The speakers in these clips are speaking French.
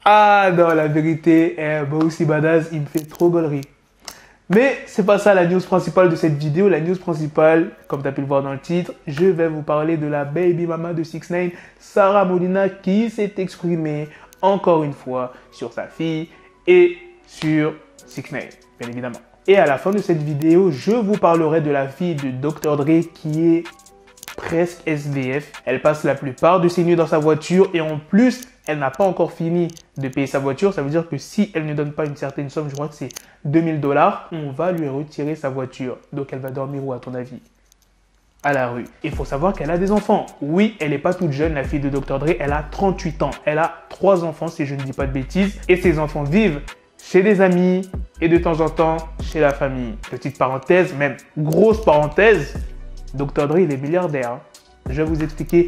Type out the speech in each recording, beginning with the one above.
Ah non, la vérité, Bossy Badass, il me fait trop gaulerie. Mais c'est pas ça la news principale de cette vidéo. La news principale, comme tu as pu le voir dans le titre, je vais vous parler de la baby mama de 6ix9ine, Sarah Molina, qui s'est exprimée encore une fois sur sa fille et sur 6ix9ine, bien évidemment. Et à la fin de cette vidéo, je vous parlerai de la fille de Dr. Dre qui est presque SDF. Elle passe la plupart de ses nuits dans sa voiture et en plus, elle n'a pas encore fini de payer sa voiture. Ça veut dire que si elle ne donne pas une certaine somme, je crois que c'est 2000 $, on va lui retirer sa voiture. Donc elle va dormir où à ton avis? À la rue. Il faut savoir qu'elle a des enfants. Oui, elle n'est pas toute jeune, la fille de Dr. Dre. Elle a 38 ans. Elle a 3 enfants, si je ne dis pas de bêtises. Et ses enfants vivent chez des amis et de temps en temps chez la famille. Petite parenthèse, même grosse parenthèse, Dr. Dre, il est milliardaire. Je vais vous expliquer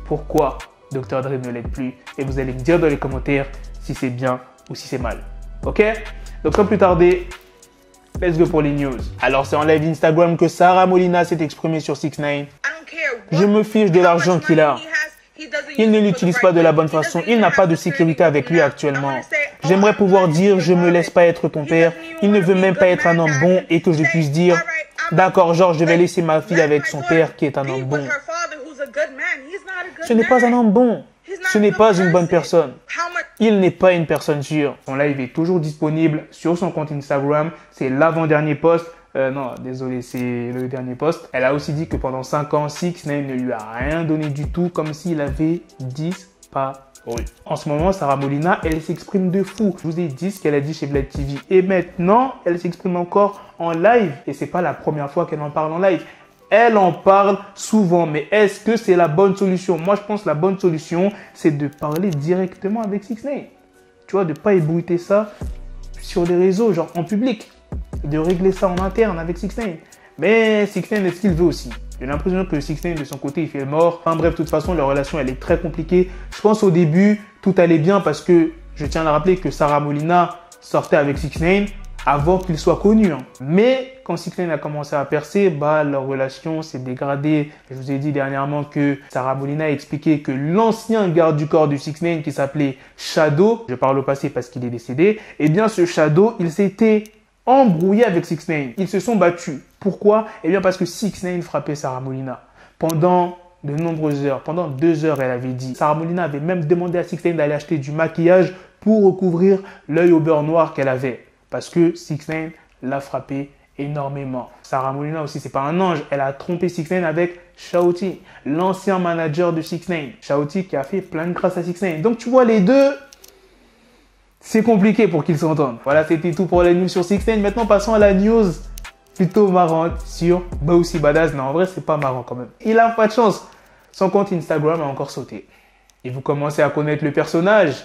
pourquoi Dr. Dre ne l'aide plus. Et vous allez me dire dans les commentaires si c'est bien ou si c'est mal. Ok? Donc sans plus tarder, let's go pour les news. Alors c'est en live Instagram que Sarah Molina s'est exprimée sur 6ix9ine. Je me fiche de l'argent qu'il a. Il ne l'utilise pas de la bonne façon. Il n'a pas de sécurité avec lui actuellement. J'aimerais pouvoir dire je me laisse pas être ton père. Il ne veut même pas être un homme bon et que je puisse dire d'accord, Georges, je vais laisser ma fille avec son père qui est un homme bon. Ce n'est pas un homme bon. Ce n'est pas une bonne personne. Il n'est pas une personne sûre. Son live est toujours disponible sur son compte Instagram. C'est l'avant-dernier post. Non, désolé, c'est le dernier post. Elle a aussi dit que pendant 5 ans, 6ix9ine ne lui a rien donné du tout, comme s'il avait disparu. En ce moment, Sarah Molina, elle s'exprime de fou. Je vous ai dit ce qu'elle a dit chez Vlad TV. Et maintenant, elle s'exprime encore en live. Et c'est pas la première fois qu'elle en parle en live. Elle en parle souvent, mais est-ce que c'est la bonne solution? Moi, je pense que la bonne solution, c'est de parler directement avec 6ix9ine. Tu vois, de ne pas ébruiter ça sur les réseaux, genre en public. De régler ça en interne avec 6ix9ine. Mais 6ix9ine, est-ce qu'il veut aussi? J'ai l'impression que 6ix9ine, de son côté, il fait le mort. Enfin bref, de toute façon, leur relation, elle est très compliquée. Je pense au début, tout allait bien parce que je tiens à rappeler que Sarah Molina sortait avec 6ix9ine avant qu'il soit connu. Mais quand 6ix9ine a commencé à percer, leur relation s'est dégradée. Je vous ai dit dernièrement que Sarah Molina a expliqué que l'ancien garde du corps de 6ix9ine qui s'appelait Shadow, je parle au passé parce qu'il est décédé, eh bien ce Shadow, il s'était embrouillé avec 6ix9ine. Ils se sont battus. Pourquoi? Eh bien parce que 6ix9ine frappait Sarah Molina. Pendant de nombreuses heures, pendant 2 heures, elle avait dit. Sarah Molina avait même demandé à 6ix9ine d'aller acheter du maquillage pour recouvrir l'œil au beurre noir qu'elle avait. Parce que 6ix9ine l'a frappé énormément. Sarah Molina aussi, c'est pas un ange. Elle a trompé 6ix9ine avec Shaoti, l'ancien manager de 6ix9ine. Shaoti qui a fait plein de grâce à 6ix9ine. Donc tu vois, les deux, c'est compliqué pour qu'ils s'entendent. Voilà, c'était tout pour la news sur 6ix9ine. Maintenant, passons à la news plutôt marrante sur Bossy Badass. Non, en vrai, c'est pas marrant quand même. Il a pas de chance. Son compte Instagram a encore sauté. Et vous commencez à connaître le personnage.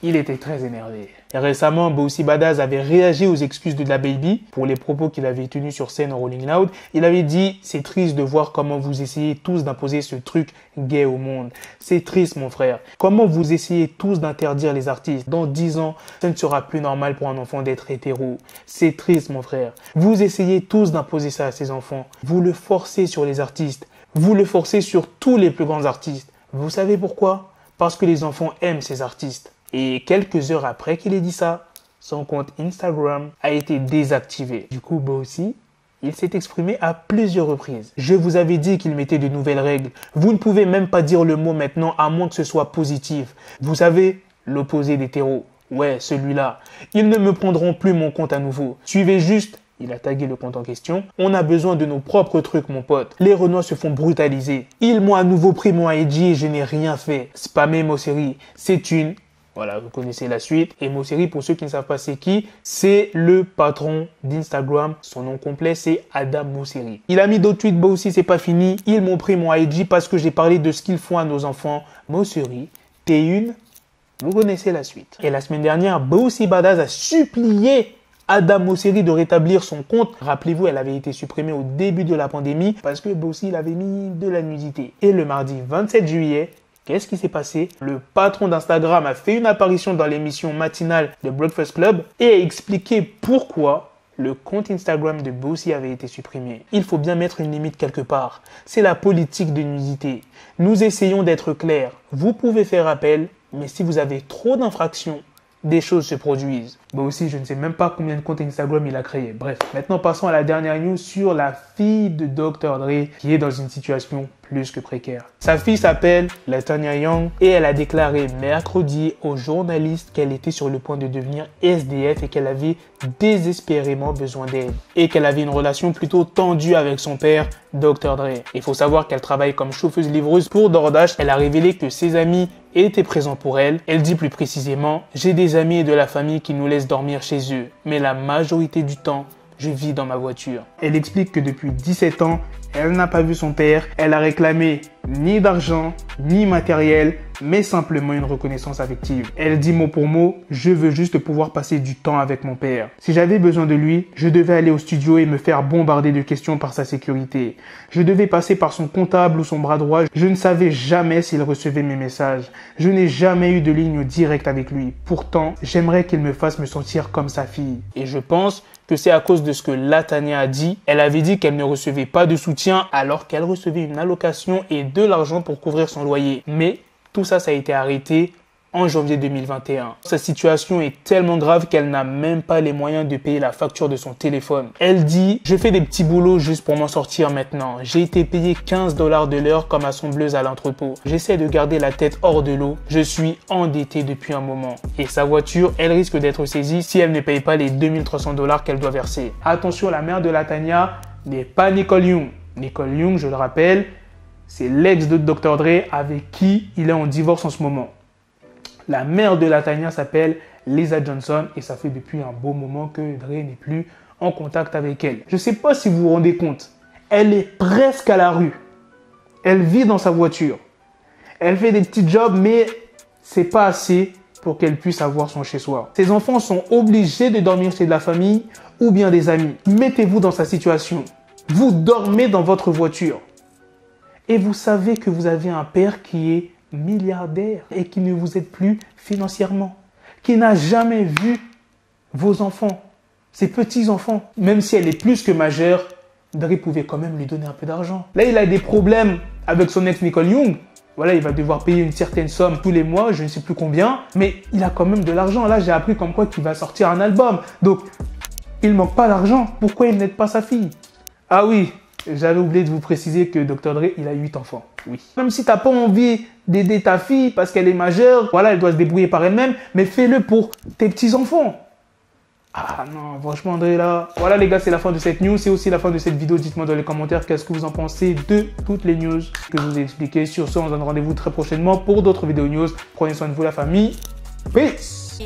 Il était très énervé. Et récemment, Bossy Badass avait réagi aux excuses de DaBaby pour les propos qu'il avait tenus sur scène en Rolling Loud. Il avait dit « C'est triste de voir comment vous essayez tous d'imposer ce truc gay au monde. C'est triste, mon frère. Comment vous essayez tous d'interdire les artistes. Dans 10 ans, ça ne sera plus normal pour un enfant d'être hétéro. C'est triste, mon frère. Vous essayez tous d'imposer ça à ces enfants. Vous le forcez sur les artistes. Vous le forcez sur tous les plus grands artistes. Vous savez pourquoi? Parce que les enfants aiment ces artistes. » Et quelques heures après qu'il ait dit ça, son compte Instagram a été désactivé. Du coup, Bossy, il s'est exprimé à plusieurs reprises. Je vous avais dit qu'il mettait de nouvelles règles. Vous ne pouvez même pas dire le mot maintenant à moins que ce soit positif. Vous savez, l'opposé d'hétéro. Ouais, celui-là. Ils ne me prendront plus mon compte à nouveau. Suivez juste. Il a tagué le compte en question. On a besoin de nos propres trucs, mon pote. Les Renois se font brutaliser. Ils m'ont à nouveau pris mon IG et je n'ai rien fait. Spammer Mosseri, c'est une... Voilà, vous connaissez la suite. Et Mosseri, pour ceux qui ne savent pas c'est qui, c'est le patron d'Instagram. Son nom complet, c'est Adam Mosseri. Il a mis d'autres tweets, Bossy, c'est pas fini. Ils m'ont pris mon IG parce que j'ai parlé de ce qu'ils font à nos enfants. Mosseri, t'es une... Vous connaissez la suite. Et la semaine dernière, Bossy Badass a supplié Adam Mosseri de rétablir son compte. Rappelez-vous, elle avait été supprimée au début de la pandémie parce que Bossy il avait mis de la nudité. Et le mardi 27 juillet, qu'est-ce qui s'est passé? Le patron d'Instagram a fait une apparition dans l'émission matinale de Breakfast Club et a expliqué pourquoi le compte Instagram de Bossy avait été supprimé. Il faut bien mettre une limite quelque part. C'est la politique de nudité. Nous essayons d'être clairs. Vous pouvez faire appel, mais si vous avez trop d'infractions, des choses se produisent. Moi aussi, je ne sais même pas combien de comptes Instagram il a créé. Bref, maintenant passons à la dernière news sur la fille de Dr. Dre qui est dans une situation plus que précaire. Sa fille s'appelle Latanya Young et elle a déclaré mercredi aux journalistes qu'elle était sur le point de devenir SDF et qu'elle avait désespérément besoin d'aide et qu'elle avait une relation plutôt tendue avec son père, Dr. Dre. Il faut savoir qu'elle travaille comme chauffeuse-livreuse pour DoorDash. Elle a révélé que ses amis étaient présents pour elle. Elle dit plus précisément « J'ai des amis et de la famille qui nous laissent dormir chez eux, mais la majorité du temps, je vis dans ma voiture. » Elle explique que depuis 17 ans, elle n'a pas vu son père. Elle a réclamé ni d'argent, ni matériel, mais simplement une reconnaissance affective. Elle dit mot pour mot, je veux juste pouvoir passer du temps avec mon père. Si j'avais besoin de lui, je devais aller au studio et me faire bombarder de questions par sa sécurité. Je devais passer par son comptable ou son bras droit. Je ne savais jamais s'il recevait mes messages. Je n'ai jamais eu de ligne directe avec lui. Pourtant, j'aimerais qu'il me fasse me sentir comme sa fille. Et je pense que c'est à cause de ce que Latanya a dit. Elle avait dit qu'elle ne recevait pas de soutien alors qu'elle recevait une allocation et de l'argent pour couvrir son loyer. Mais tout ça, ça a été arrêté en janvier 2021. Sa situation est tellement grave qu'elle n'a même pas les moyens de payer la facture de son téléphone. Elle dit « Je fais des petits boulots juste pour m'en sortir maintenant. J'ai été payé 15 $ de l'heure comme assembleuse à l'entrepôt. J'essaie de garder la tête hors de l'eau. Je suis endettée depuis un moment. » Et sa voiture, elle risque d'être saisie si elle ne paye pas les 2300 $ qu'elle doit verser. Attention, la mère de Latanya n'est pas Nicole Young. Nicole Young, je le rappelle, c'est l'ex de Dr. Dre avec qui il est en divorce en ce moment. La mère de Latanya s'appelle Lisa Johnson et ça fait depuis un beau moment que Dre n'est plus en contact avec elle. Je ne sais pas si vous vous rendez compte, elle est presque à la rue. Elle vit dans sa voiture. Elle fait des petits jobs, mais c'est pas assez pour qu'elle puisse avoir son chez-soi. Ses enfants sont obligés de dormir chez de la famille ou bien des amis. Mettez-vous dans sa situation. Vous dormez dans votre voiture. Et vous savez que vous avez un père qui est milliardaire et qui ne vous aide plus financièrement, qui n'a jamais vu vos enfants, ses petits-enfants. Même si elle est plus que majeure, Dre pouvait quand même lui donner un peu d'argent. Là, il a des problèmes avec son ex Nicole Young. Voilà, il va devoir payer une certaine somme tous les mois, je ne sais plus combien, mais il a quand même de l'argent. Là, j'ai appris comme quoi qu'il va sortir un album. Donc, il ne manque pas d'argent. Pourquoi il n'aide pas sa fille? Ah oui, j'avais oublié de vous préciser que Dr. Dre, il a 8 enfants. Oui. Même si tu n'as pas envie d'aider ta fille parce qu'elle est majeure, voilà, elle doit se débrouiller par elle-même, mais fais-le pour tes petits-enfants. Ah non, franchement, Dre, là. Voilà, les gars, c'est la fin de cette news. C'est aussi la fin de cette vidéo. Dites-moi dans les commentaires qu'est-ce que vous en pensez de toutes les news que je vous ai expliquées. Sur ce, on se donne rendez-vous très prochainement pour d'autres vidéos news. Prenez soin de vous, la famille. Peace.